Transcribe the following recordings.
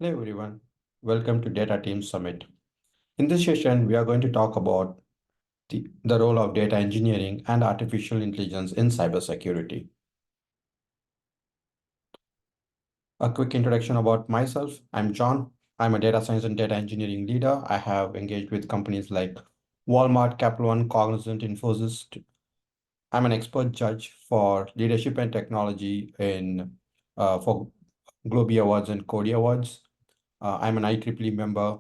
Hello everyone, welcome to Data Team Summit. In this session, we are going to talk about the role of data engineering and artificial intelligence in cybersecurity. A quick introduction about myself. I'm John. I'm a data science and data engineering leader. I have engaged with companies like Walmart, Capital One, Cognizant, Infosys. I'm an expert judge for leadership and technology for Globee Awards and Cody Awards. I'm an IEEE member.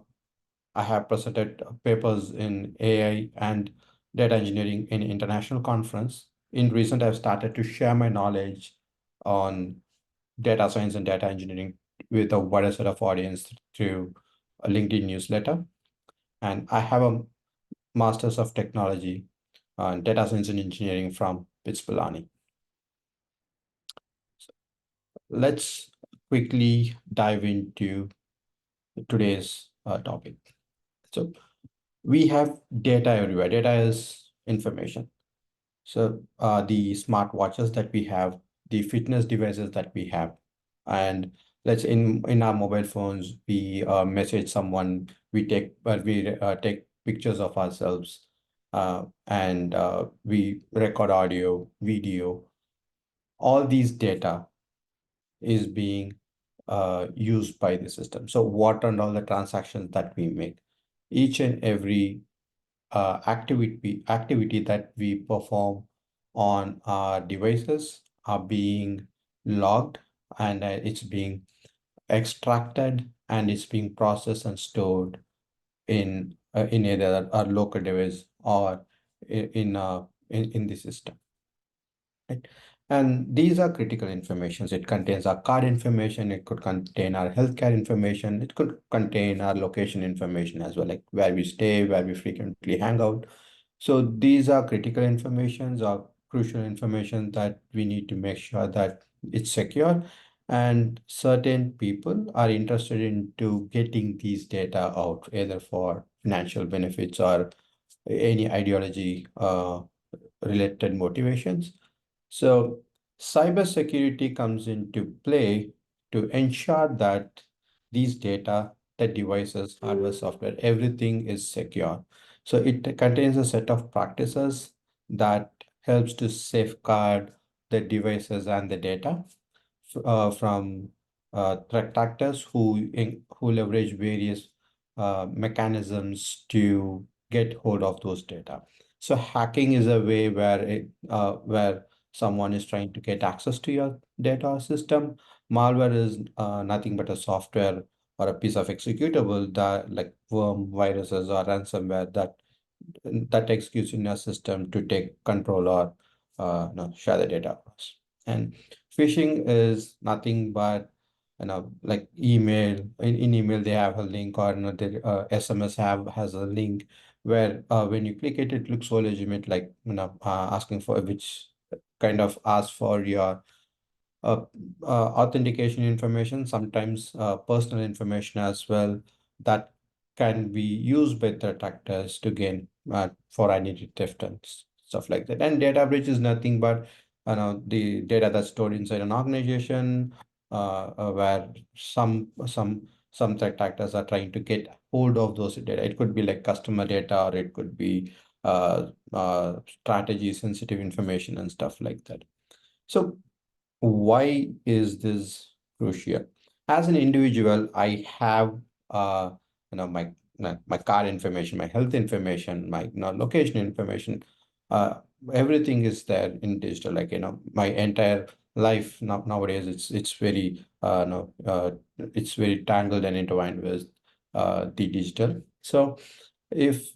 I have presented papers in AI and data engineering in international conference. In recent, I've started to share my knowledge on data science and data engineering with a wider set of audience through a LinkedIn newsletter. And I have a Master's of Technology on Data Science and Engineering from Pittsburgh. Let's quickly dive into today's topic. So we have data everywhere. Data is information. So the smart watches that we have, the fitness devices that we have, and let's in our mobile phones, we message someone, we take pictures of ourselves, and we record audio, video. All these data is being used by the system. So what and all the transactions that we make, each and every activity that we perform on our devices are being logged, and it's being extracted, and it's being processed and stored in either our local device or in the system. Right? And these are critical informations. It contains our card information, it could contain our healthcare information, it could contain our location information as well, like where we stay, where we frequently hang out. So these are critical informations or crucial information that we need to make sure that it's secure. And certain people are interested into getting these data out, either for financial benefits or any ideology related motivations. So cybersecurity comes into play to ensure that these data, the devices, hardware, software, everything is secure. So it contains a set of practices that helps to safeguard the devices and the data from threat actors who leverage various mechanisms to get hold of those data. So hacking is a way where someone is trying to get access to your data system. Malware is nothing but a software or a piece of executable that, like worm, viruses, or ransomware, that executes in your system to take control or no, share the data across. And phishing is nothing but like email. In email they have a link, or the SMS has a link where when you click it, it looks so legitimate, like asking for which kind of ask for your uh, authentication information, sometimes personal information as well, that can be used by threat actors to gain for identity theft and stuff like that. And data breach is nothing but the data that's stored inside an organization, where some threat actors are trying to get hold of those data. It could be like customer data, or it could be strategy sensitive information and stuff like that. So why is this crucial? As an individual, I have my car information, my health information, my location information. Uh, Everything is there in digital. Like my entire life nowadays, it's very no it's very tangled and intertwined with the digital. So if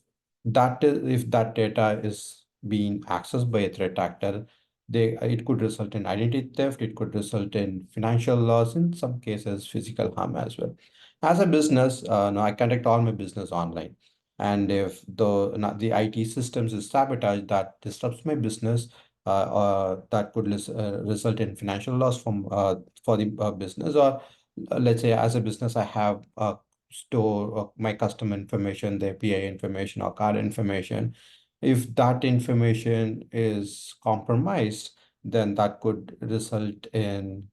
if that data is being accessed by a threat actor, it could result in identity theft, it could result in financial loss, in some cases physical harm as well. As a business, no, I conduct all my business online, and if the IT systems is sabotaged, that disrupts my business, that could result in financial loss for the business. Or let's say as a business, I have store my customer information, their PI information or card information. If that information is compromised, then that could result in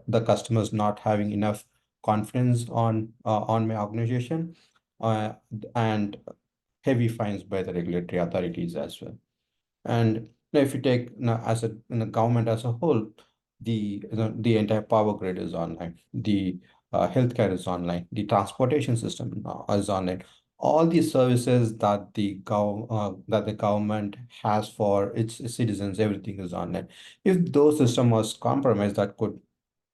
the customers not having enough confidence on my organization, uh, and heavy fines by the regulatory authorities as well. And if you take as a government as a whole, the entire power grid is online, the healthcare is online, the transportation system is online. All these services that the government has for its citizens, everything is online. If those system was compromised, that could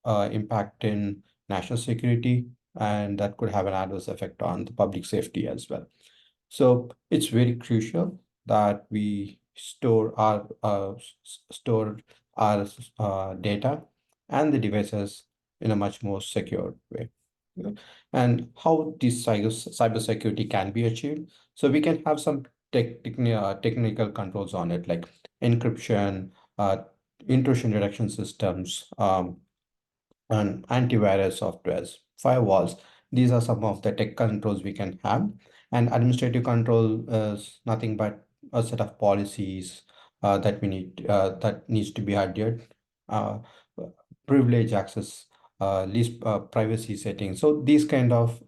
impact in national security, and that could have an adverse effect on the public safety as well. So it's very crucial that we store our data and the devices in a much more secure way. Yeah. And how this cybersecurity can be achieved. So we can have some technical controls on it, like encryption, uh, intrusion detection systems, and antivirus softwares, firewalls. These are some of the tech controls we can have. And administrative control is nothing but a set of policies that needs to be adhered. Uh, Privilege access, least privacy settings. So these kind of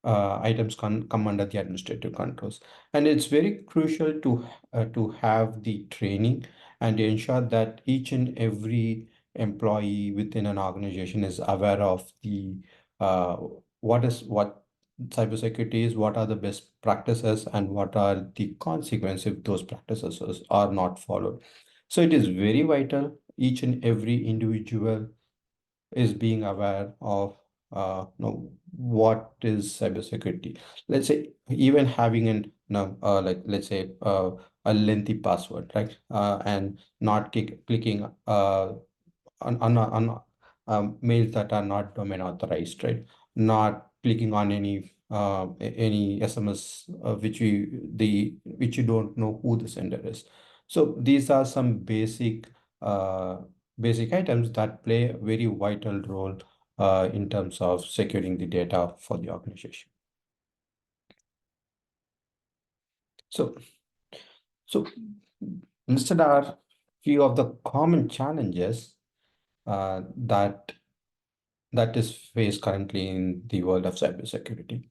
items can come under the administrative controls. And it's very crucial to have the training and ensure that each and every employee within an organization is aware of the uh, what cybersecurity is, what are the best practices, and what are the consequences if those practices are not followed. So it is very vital each and every individual is being aware of what is cybersecurity. Let's say even having an like let's say a lengthy password, right? And not clicking on mails that are not domain authorized, right? Not clicking on any SMS which you don't know who the sender is. So these are some uh, basic items that play a very vital role in terms of securing the data for the organization. So, so listed are few of the common challenges that is faced currently in the world of cybersecurity.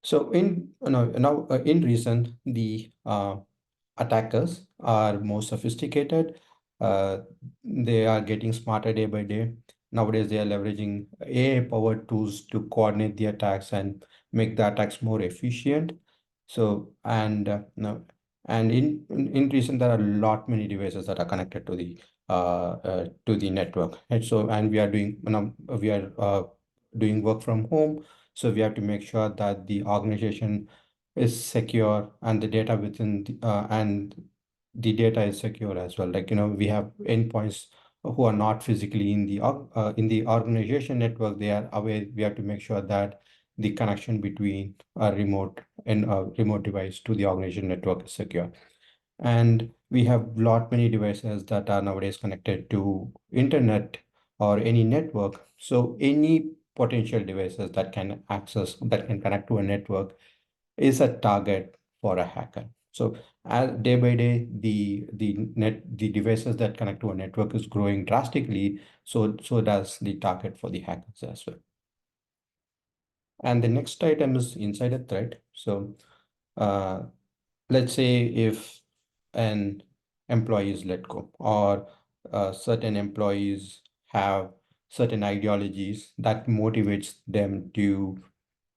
So in recent, the attackers are more sophisticated. Uh, they are getting smarter day by day. Nowadays, they are leveraging AI-powered tools to coordinate the attacks and make the attacks more efficient. So, and no, and in recent, there are a lot many devices that are connected to the network. And so, and we are doing work from home. So we have to make sure that the organization is secure and the data the data is secure as well. Like, we have endpoints who are not physically in the organization network. They are away. We have to make sure that the connection between a remote device to the organization network is secure. And we have lot many devices that are nowadays connected to internet or any network. So any potential devices that can connect to a network is a target for a hacker. So as day by day, the devices that connect to a network is growing drastically. So does the target for the hackers as well. And the next item is insider threat. So uh, let's say if an employee is let go, or certain employees have certain ideologies that motivates them to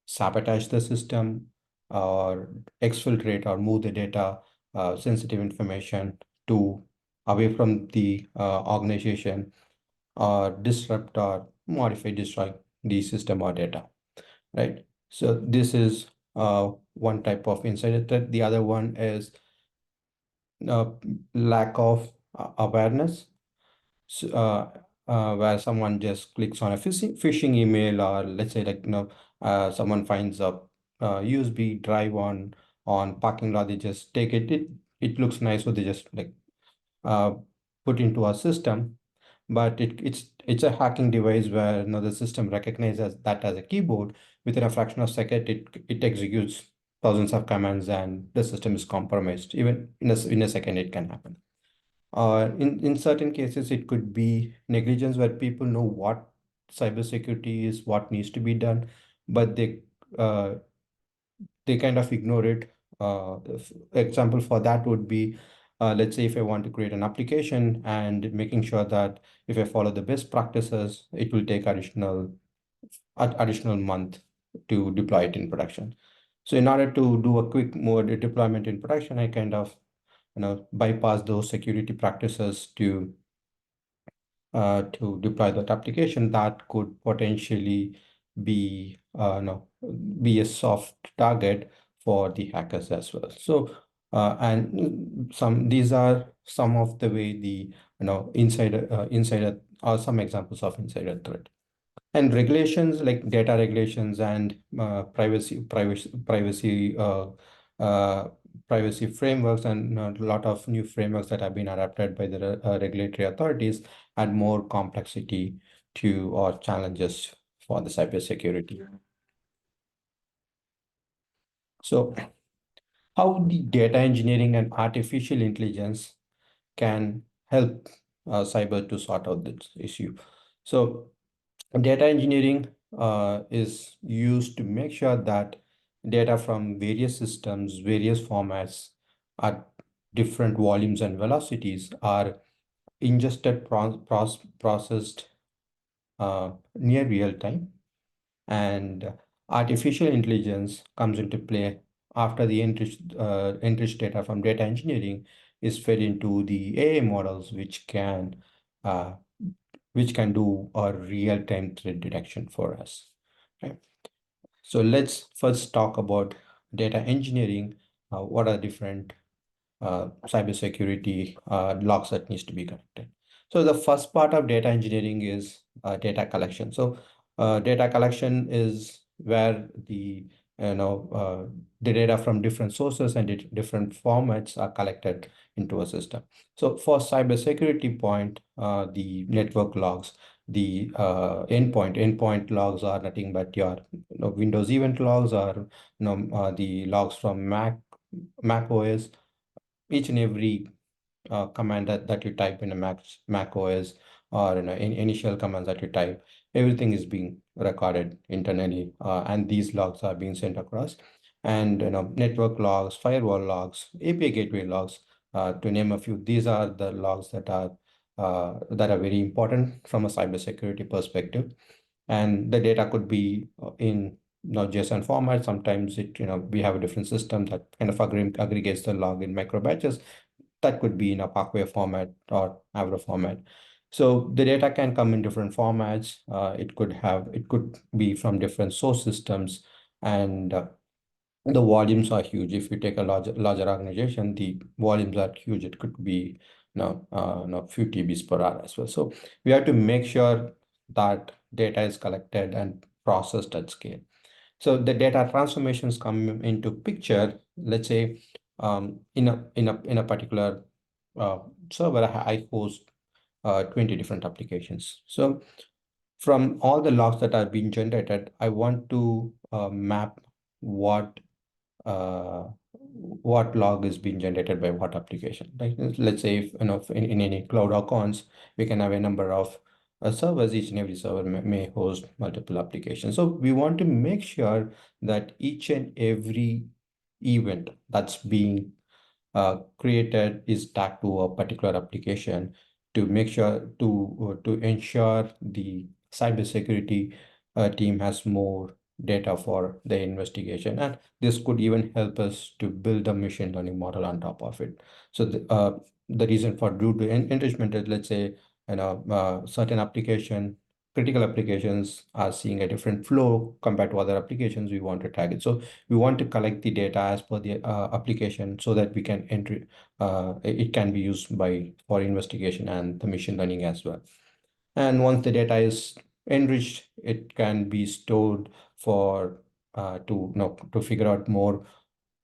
sabotage the system or exfiltrate or move the data, sensitive information to away from the organization, or disrupt or destroy the system or data, right? So this is one type of insider threat. The other one is uh, lack of awareness. So, where someone just clicks on a phishing email, or let's say like someone finds a USB drive on parking lot. They just take it. It looks nice, so they just like uh, put into our system. But it's a hacking device where the system recognizes that as a keyboard. Within a fraction of a second, it executes thousands of commands, and the system is compromised. Even in a second, it can happen. In certain cases, it could be negligence where people know what cybersecurity is what needs to be done, but uh, they kind of ignore it. Example for that would be, let's say if I want to create an application and making sure that if I follow the best practices, it will take additional month to deploy it in production. So in order to do a quick mode deployment in production, I kind of bypass those security practices to deploy that application that could potentially be no be a soft target for the hackers as well. So and some these are some of the way the insider are some examples of insider threat. And regulations like data regulations and uh, privacy frameworks, and a lot of new frameworks that have been adapted by the regulatory authorities add more complexity to or challenges for the cybersecurity. So how the data engineering and artificial intelligence can help cyber to sort out this issue. So data engineering is used to make sure that data from various systems, various formats at different volumes and velocities are ingested, processed near real time. And artificial intelligence comes into play after the enriched data from data engineering is fed into the AI models, uh, which can do a real-time threat detection for us. Right? So let's first talk about data engineering. What are different cybersecurity logs that needs to be connected? So the first part of data engineering is data collection. So data collection is where you know uh, the data from different sources and different formats are collected into a system. So for cybersecurity point, the network logs, the endpoint logs are nothing but your Windows event logs, or the logs from Mac OS. Each and every command that you type in a Mac OS, or initial commands that you type, everything is being recorded internally, and these logs are being sent across. And network logs, firewall logs, API gateway logs, to name a few. These are the logs that are very important from a cybersecurity perspective. And the data could be in JSON format. Sometimes we have a different system that kind of aggregates the log in micro batches. That could be in a Parkway format or Avro format. So the data can come in different formats. It could be from different source systems, and the volumes are huge. If you take a larger organization, the volumes are huge. It could be few TBs per hour as well. So we have to make sure that data is collected and processed at scale. So the data transformations come into picture. Let's say in a particular uh, server, I host 20 different applications. So from all the logs that are being generated, I want to map what what log is being generated by what application. Like, let's say if in any cloud accounts, we can have a number of servers. Each and every server may host multiple applications. So we want to make sure that each and every event that's being created is tagged to a particular application, to make sure to ensure the cybersecurity team has more data for the investigation. And this could even help us to build a machine learning model on top of it. So the reason for due to enrichment is, let's say certain critical applications are seeing a different flow compared to other applications. We want to tag it. So we want to collect the data as per the application, so that we can enter it can be used for investigation and the machine learning as well. And once the data is enriched, it can be stored for to figure out more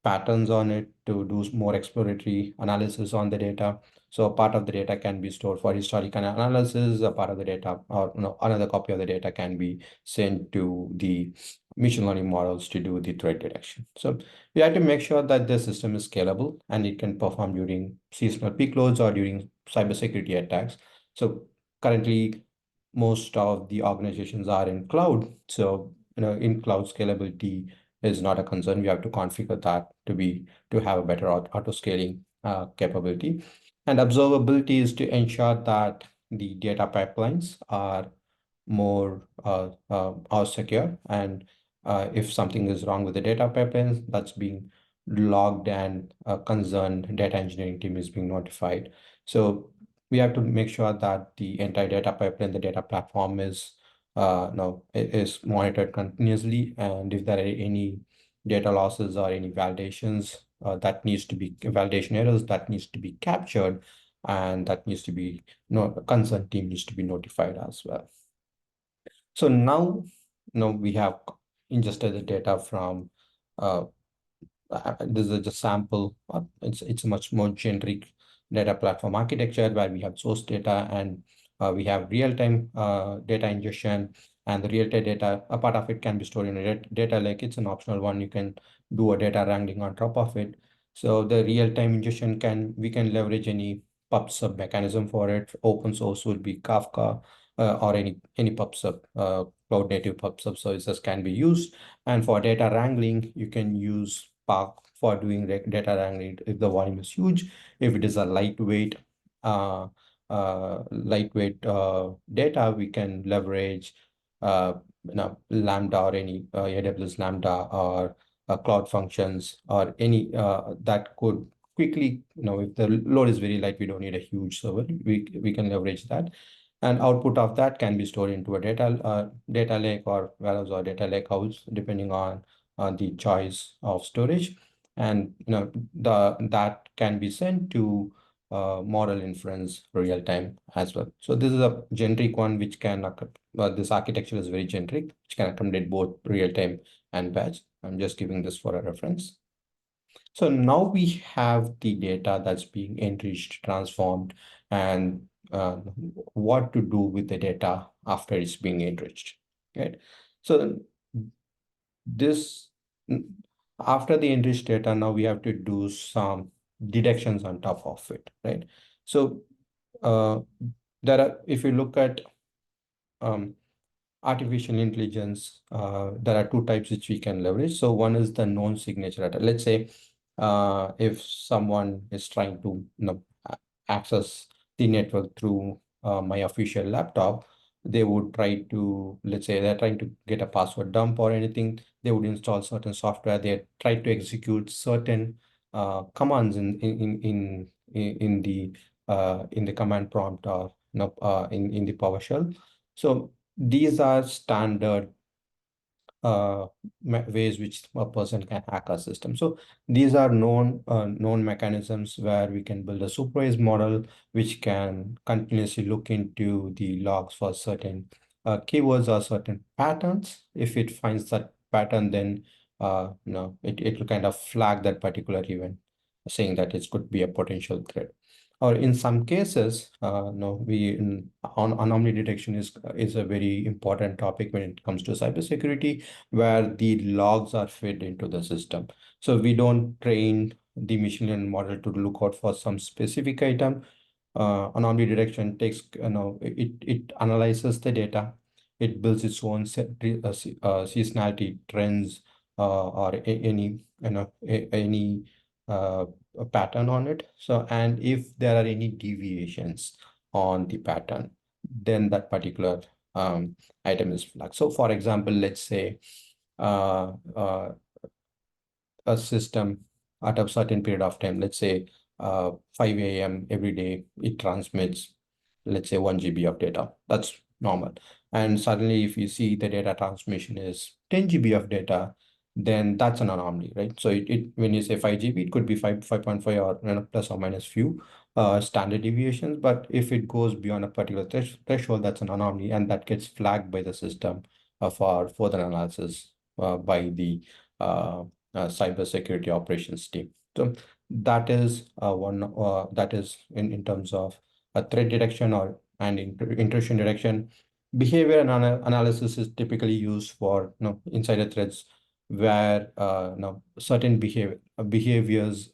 patterns on it, to do more exploratory analysis on the data. So a part of the data can be stored for historical analysis. A part of the data, or another copy of the data, can be sent to the machine learning models to do the threat detection. So we have to make sure that the system is scalable and it can perform during seasonal peak loads or during cybersecurity attacks. So currently, most of the organizations are in cloud. So, in cloud, scalability is not a concern. We have to configure that to have a better auto scaling capability. And observability is to ensure that the data pipelines more are secure, and if something is wrong with the data pipelines, that's being logged, and a concerned data engineering team is being notified. So we have to make sure that the entire data pipeline, the data platform is monitored continuously, and if there are any data losses or any validations that needs to be validation errors that needs to be captured, and that needs to be no concerned team needs to be notified as well. So now we have ingested the data from uh, this is just sample. It's a much more generic data platform architecture where we have source data, and we have real-time data ingestion, and the real-time data, a part of it can be stored in a data lake. It's an optional one. You can do a data wrangling on top of it. So the real-time ingestion we can leverage any pub/sub mechanism for it. Open source will be Kafka, or any pub/sub cloud native pub/sub services can be used. And for data wrangling, you can use Spark for doing data wrangling if the volume is huge. If it is a uh, lightweight data, we can leverage uh, Lambda, or any AWS Lambda, or cloud functions, or any that could quickly, if the load is very light, we don't need a huge server. We can leverage that, and output of that can be stored into a data lake or warehouse or data lake house, depending on the choice of storage. And that can be sent to model inference real time as well. So this is a generic one which can this architecture is very generic, which can accommodate both real time and batch. I'm just giving this for a reference. So now we have the data that's being enriched, transformed, and what to do with the data after it's being enriched, right? So this after the enriched data, now we have to do some deductions on top of it, right? So if you look at um, artificial intelligence, there are two types which we can leverage. So one is the known signature data. Let's say if someone is trying to access the network through my official laptop, they would try to, let's say they're trying to get a password dump or anything, they would install certain software, they try to execute certain commands in the command prompt, or in the PowerShell. So these are standard uh, ways which a person can hack a system. So these are known mechanisms where we can build a supervised model which can continuously look into the logs for certain keywords or certain patterns. If it finds that pattern, then it will kind of flag that particular event, saying that it could be a potential threat. Or in some cases, no, anomaly detection is a very important topic when it comes to cybersecurity, where the logs are fed into the system. So we don't train the machine learning model to look out for some specific item. Anomaly detection takes, it analyzes the data, it builds its own seasonality trends, or any a pattern on it. So, and if there are any deviations on the pattern, then that particular item is flagged. So, for example, let's say uh, uh, a system at a certain period of time, let's say 5 a.m. every day, it transmits, let's say 1 GB of data. That's normal. And suddenly, if you see the data transmission is 10 GB of data, then that's an anomaly, right? So when you say 5 GB, it could be 5.5, or plus or minus few standard deviations. But if it goes beyond a particular threshold, that's an anomaly, and that gets flagged by the system for further analysis by the cybersecurity operations team. So that is that is in terms of a threat detection and intrusion detection. Behavior analysis is typically used for insider threats, where certain behaviors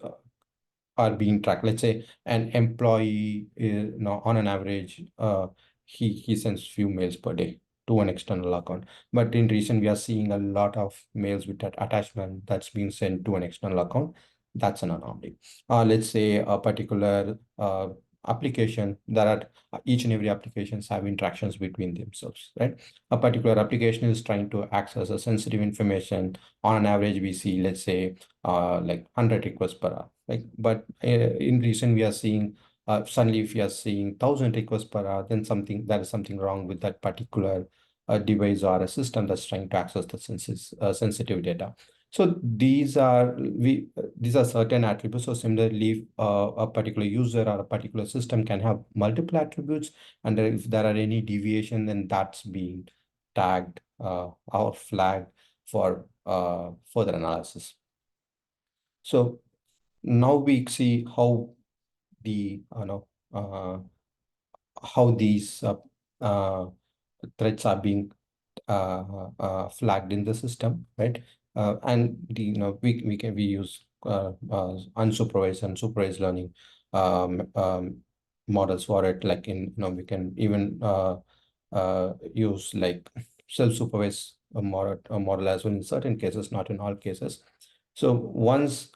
are being tracked. Let's say an employee, on an average, he sends few mails per day to an external account. But in recent, we are seeing a lot of mails with that attachment that's being sent to an external account. That's an anomaly. Let's say a particular application that are each and every applications have interactions between themselves, right? A particular application is trying to access a sensitive information. On an average, we see, let's say, like 100 requests per hour. Like, but in recent, we are seeing suddenly if you are seeing 1,000 requests per hour, then there is something wrong with that particular device or a system that's trying to access the sensitive data. So these are certain attributes. So similarly, a particular user or a particular system can have multiple attributes, and if there are any deviation, then that's being tagged or flagged for further analysis. So now we see how the how these threats are being flagged in the system, right? And we use unsupervised and supervised learning models for it. Like we can even use like self-supervised model as well in certain cases, not in all cases. So once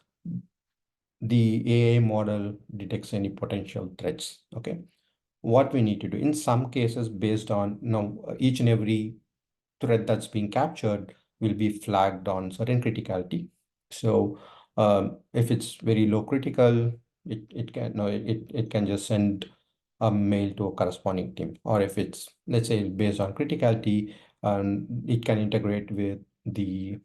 the AI model detects any potential threats, okay, what we need to do in some cases based on each and every thread that's being captured will be flagged on certain criticality. So if it's very low critical, it can no it can just send a mail to a corresponding team. Or if it's, let's say, based on criticality, it can integrate with the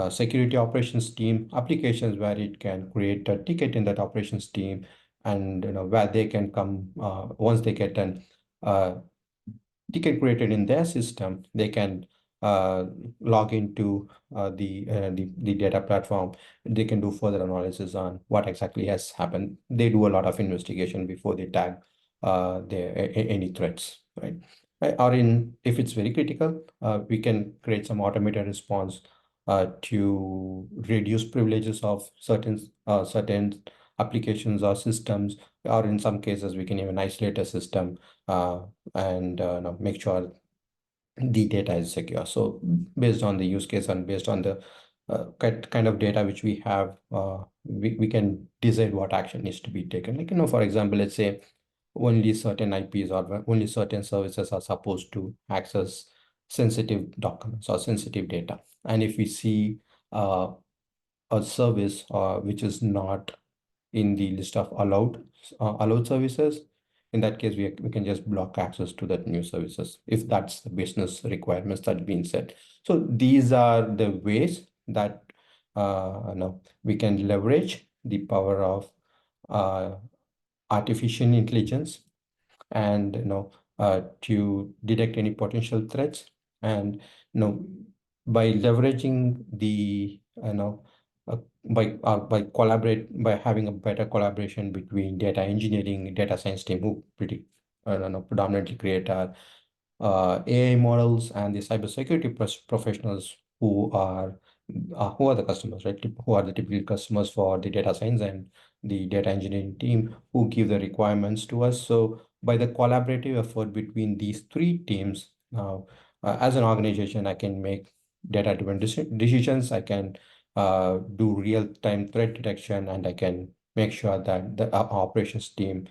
security operations team applications, where it can create a ticket in that operations team, and where they can come once they get an ticket created in their system, they can uh, log into the data platform. They can do further analysis on what exactly has happened. They do a lot of investigation before they tag any threats, right? Or if it's very critical, we can create some automated response to reduce privileges of certain applications or systems, or in some cases, we can even isolate a system and make sure the data is secure. So based on the use case and based on the kind of data which we have, we can decide what action needs to be taken. Like, for example, let's say only certain IPs or only certain services are supposed to access sensitive documents or sensitive data. And if we see a service which is not in the list of allowed services, in that case, we can just block access to that new services if that's the business requirements that being set. So these are the ways that we can leverage the power of uh, artificial intelligence and to detect any potential threats. And by leveraging the by having a better collaboration between data engineering, data science team, who pretty predominantly create our AI models, and the cybersecurity professionals who are the customers, right? Who are the typical customers for the data science and the data engineering team, who give the requirements to us. So by the collaborative effort between these three teams, now as an organization, I can make data-driven decisions. I can do real-time threat detection, and I can make sure that the operations team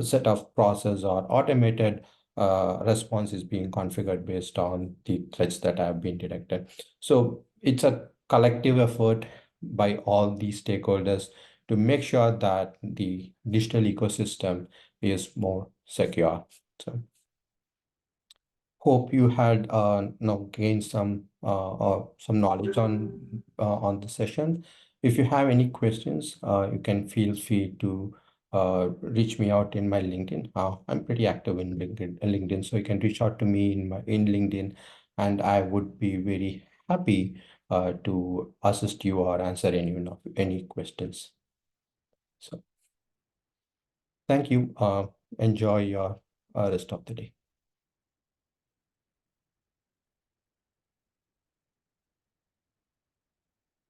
set of process or automated response is being configured based on the threats that have been detected. So it's a collective effort by all these stakeholders to make sure that the digital ecosystem is more secure. So hope you had gained some knowledge on the session. If you have any questions, you can feel free to reach me out in my LinkedIn. I'm pretty active in LinkedIn, so you can reach out to me in LinkedIn, and I would be very happy to assist you or answer any questions. So thank you. Enjoy your rest of the day.